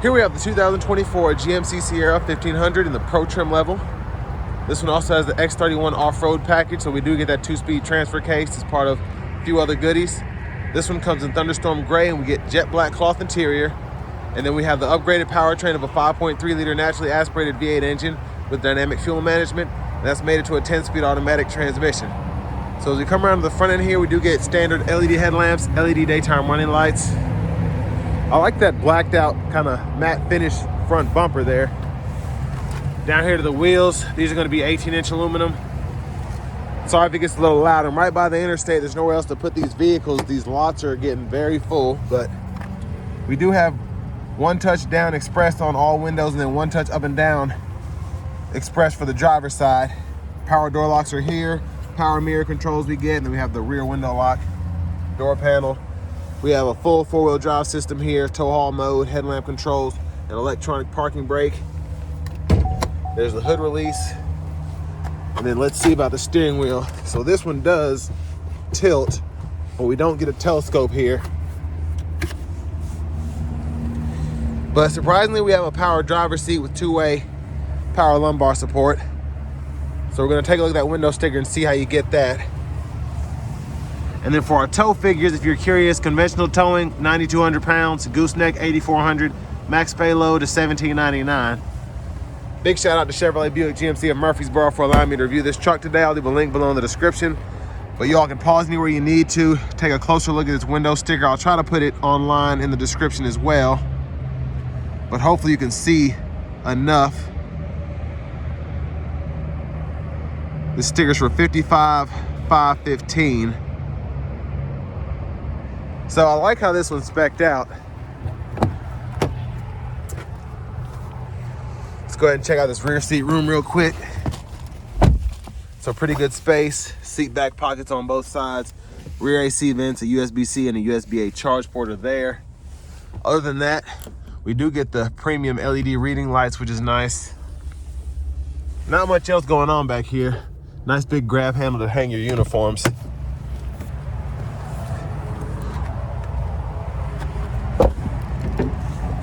Here we have the 2024 GMC Sierra 1500 in the Pro trim level. This one also has the X31 off-road package, so we do get that 2-speed transfer case as part of a few other goodies. This one comes in Thunderstorm Gray, and we get jet black cloth interior. And then we have the upgraded powertrain of a 5.3-liter naturally aspirated V8 engine with dynamic fuel management, and that's made it to a 10-speed automatic transmission. So as we come around to the front end here, we do get standard LED headlamps, LED daytime running lights. I like that blacked out kind of matte finish front bumper there. Down here to the wheels, these are going to be 18-inch aluminum. Sorry if it gets a little loud. I'm right by the interstate. There's nowhere else to put these vehicles. These lots are getting very full, but we do have one touch down express on all windows and then one touch up and down express for the driver's side. Power door locks are here. Power mirror controls we get, and then we have the rear window lock, door panel. We have a full 4-wheel drive system here, tow haul mode, headlamp controls, and electronic parking brake. There's the hood release. And then let's see about the steering wheel. So this one does tilt, but we don't get a telescope here. But surprisingly, we have a power driver's seat with 2-way power lumbar support. So we're gonna take a look at that window sticker and see how you get that. And then for our tow figures, if you're curious, conventional towing, 9,200 pounds, gooseneck, 8,400, max payload is $1,799. Big shout out to Chevrolet Buick GMC of Murfreesboro for allowing me to review this truck today. I'll leave a link below in the description. But y'all can pause anywhere you need to, take a closer look at this window sticker. I'll try to put it online in the description as well. But hopefully you can see enough. This sticker's for $55,515. So I like how this one's spec'd out. Let's go ahead and check out this rear seat room real quick. So pretty good space, seat back pockets on both sides, rear AC vents, a USB-C and a USB-A charge port are there. Other than that, we do get the premium LED reading lights, which is nice. Not much else going on back here. Nice big grab handle to hang your uniforms.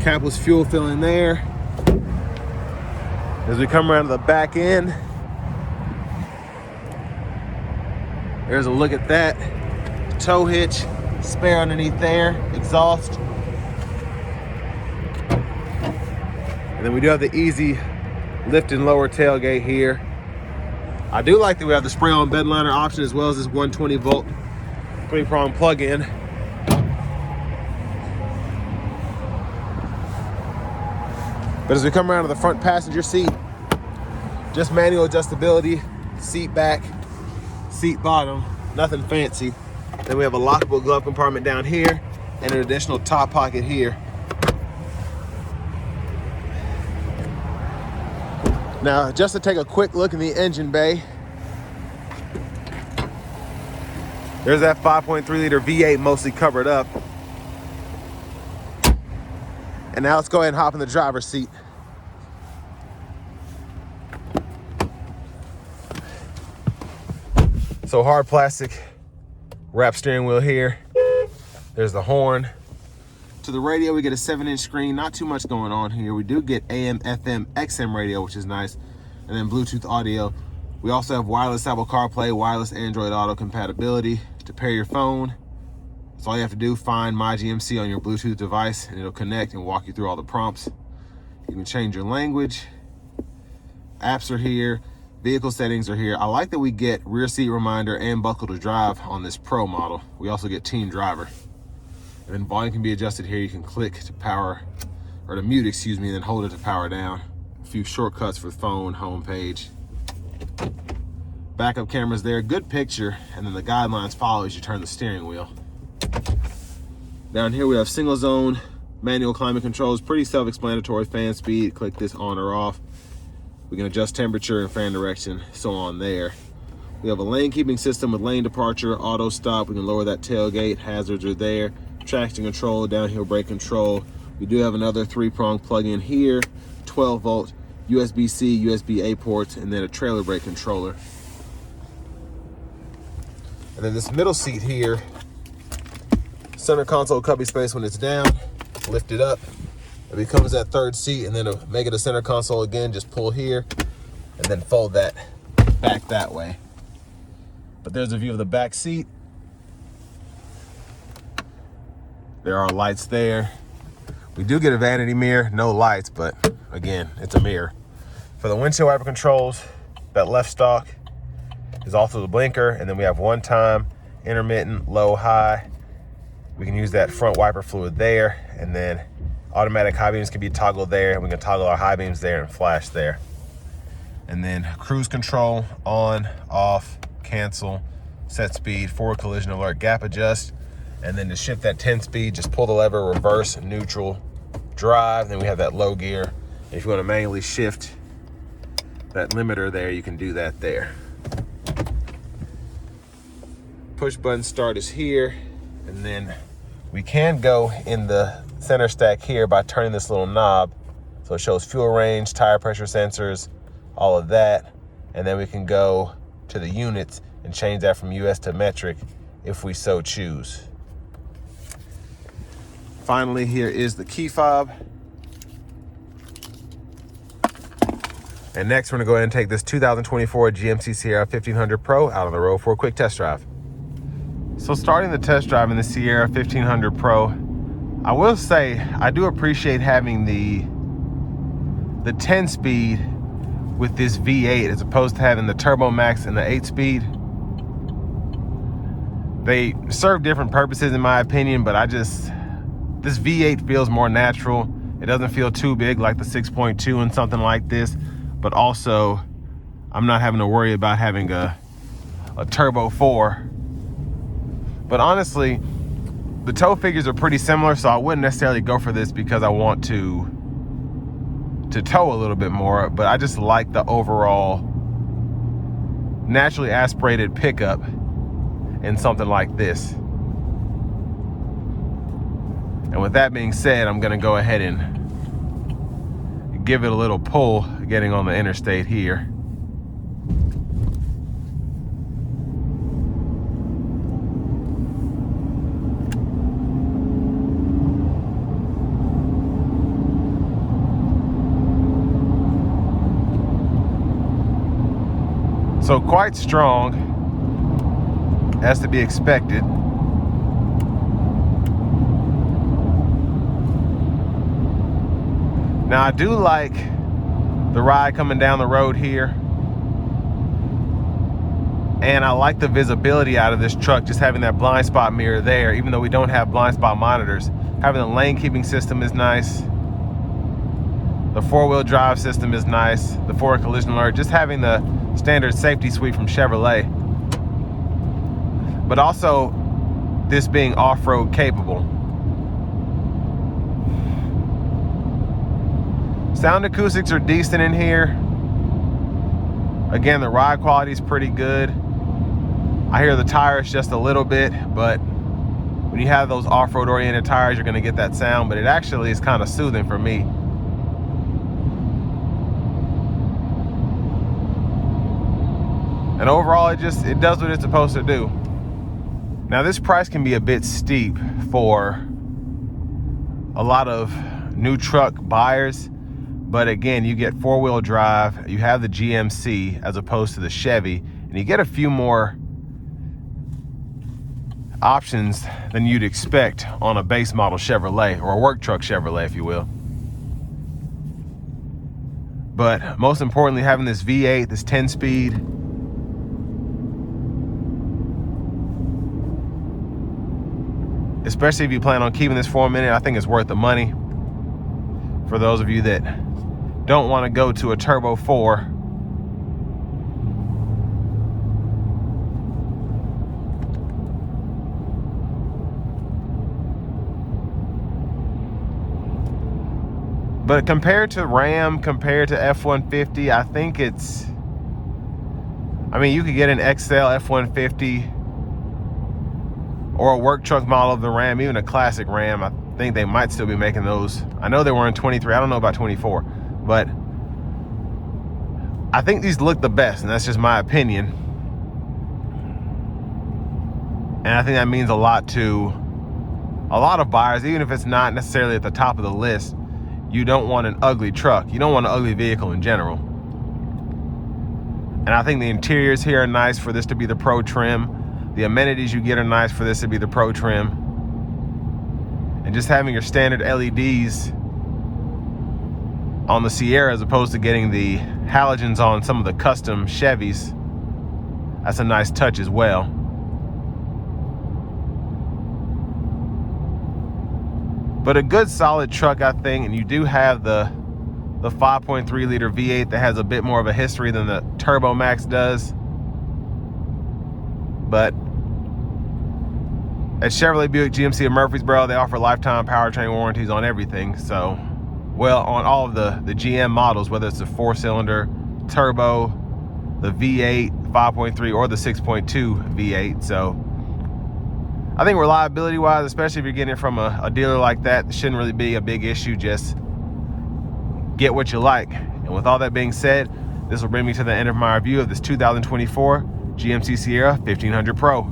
Capless fuel filling there. As we come around to the back end, there's a look at that. Tow hitch, spare underneath there, exhaust. And then we do have the easy lift and lower tailgate here. I do like that we have the spray-on bed liner option as well as this 120-volt 3-prong plug-in. But as we come around to the front passenger seat, just manual adjustability, seat back, seat bottom, nothing fancy. Then we have a lockable glove compartment down here and an additional top pocket here. Now, just to take a quick look in the engine bay, there's that 5.3-liter V8 mostly covered up. And now let's go ahead and hop in the driver's seat. So hard plastic wrap steering wheel here. There's the horn. To the radio, we get a 7-inch screen. Not too much going on here. We do get AM, FM, XM radio, which is nice. And then Bluetooth audio. We also have wireless Apple CarPlay, wireless Android Auto compatibility. To pair your phone, so all you have to do, find My GMC on your Bluetooth device and it'll connect and walk you through all the prompts. You can change your language. Apps are here. Vehicle settings are here. I like that we get rear seat reminder and buckle to drive on this Pro model. We also get Teen Driver. And then volume can be adjusted here. You can click to power, or to mute, excuse me, and then hold it to power down. A few shortcuts for phone, home page. Backup cameras there, good picture, and then the guidelines follow as you turn the steering wheel. Down here we have single zone, manual climate controls, pretty self-explanatory. Fan speed, click this on or off. We can adjust temperature and fan direction, so on there. We have a lane keeping system with lane departure, auto stop. We can lower that tailgate, hazards are there. Traction control, downhill brake control. We do have another 3-prong plug-in here, 12-volt, USB-C, USB-A ports, and then a trailer brake controller. And then this middle seat here, center console cubby space when it's down, lift it up. It becomes that third seat, and then to make it a center console again, just pull here and then fold that back that way. But there's a view of the back seat. There are lights there. We do get a vanity mirror, no lights, but again, it's a mirror. For the windshield wiper controls, that left stalk is also the blinker, and then we have one time, intermittent, low, high. We can use that front wiper fluid there, and then automatic high beams can be toggled there, and we can toggle our high beams there and flash there. And then cruise control, on, off, cancel, set speed, forward collision alert, gap adjust. And then to shift that 10 speed, just pull the lever, reverse, neutral, drive. Then we have that low gear. If you want to manually shift that limiter there, you can do that there. Push button start is here. And then we can go in the center stack here by turning this little knob. So it shows fuel range, tire pressure sensors, all of that. And then we can go to the units and change that from US to metric if we so choose. Finally, here is the key fob. And next, we're gonna go ahead and take this 2024 GMC Sierra 1500 Pro out on the road for a quick test drive. So starting the test drive in the Sierra 1500 Pro, I will say I do appreciate having the 10 speed with this V8 as opposed to having the Turbo Max and the 8-speed. They serve different purposes in my opinion, but this V8 feels more natural. It doesn't feel too big like the 6.2 and something like this, but also I'm not having to worry about having a Turbo 4. But honestly, the tow figures are pretty similar, so I wouldn't necessarily go for this because I want to tow a little bit more, but I just like the overall naturally aspirated pickup in something like this. And with that being said, I'm gonna go ahead and give it a little pull getting on the interstate here. So quite strong, as to be expected. Now I do like the ride coming down the road here. And I like the visibility out of this truck, just having that blind spot mirror there, even though we don't have blind spot monitors. Having the lane keeping system is nice. The four-wheel drive system is nice. The forward collision alert, just having the standard safety suite from Chevrolet. But also this being off-road capable. Sound acoustics are decent in here. Again, the ride quality is pretty good. I hear the tires just a little bit, but when you have those off-road oriented tires, you're gonna get that sound, but it actually is kind of soothing for me. And overall, it does what it's supposed to do. Now this price can be a bit steep for a lot of new truck buyers, but again, you get four-wheel drive, you have the GMC as opposed to the Chevy, and you get a few more options than you'd expect on a base model Chevrolet, or a work truck Chevrolet, if you will. But most importantly, having this V8, this 10-speed, especially if you plan on keeping this for a minute, I think it's worth the money. For those of you that don't want to go to a Turbo 4. But compared to Ram, compared to F-150, I think it's, I mean, you could get an XL F-150 or a work truck model of the Ram, even a classic Ram. I think they might still be making those. I know they were in 23, I don't know about 24, but I think these look the best, and that's just my opinion. And I think that means a lot to a lot of buyers, even if it's not necessarily at the top of the list. you don't want an ugly truck. You don't want an ugly vehicle in general. And I think the interiors here are nice for this to be the Pro trim. The amenities you get are nice for this to be the Pro trim. And just having your standard LEDs on the Sierra as opposed to getting the halogens on some of the custom Chevys, that's a nice touch as well. But a good solid truck, I think, and you do have the 5.3 liter V8 that has a bit more of a history than the Turbo Max does. But at Chevrolet, Buick, GMC, and Murfreesboro, they offer lifetime powertrain warranties on everything. So, well, on all of the GM models, whether it's the 4-cylinder, turbo, the V8, 5.3, or the 6.2 V8. So, I think reliability-wise, especially if you're getting it from a dealer like that, shouldn't really be a big issue. Just get what you like. And with all that being said, this will bring me to the end of my review of this 2024 GMC Sierra 1500 Pro.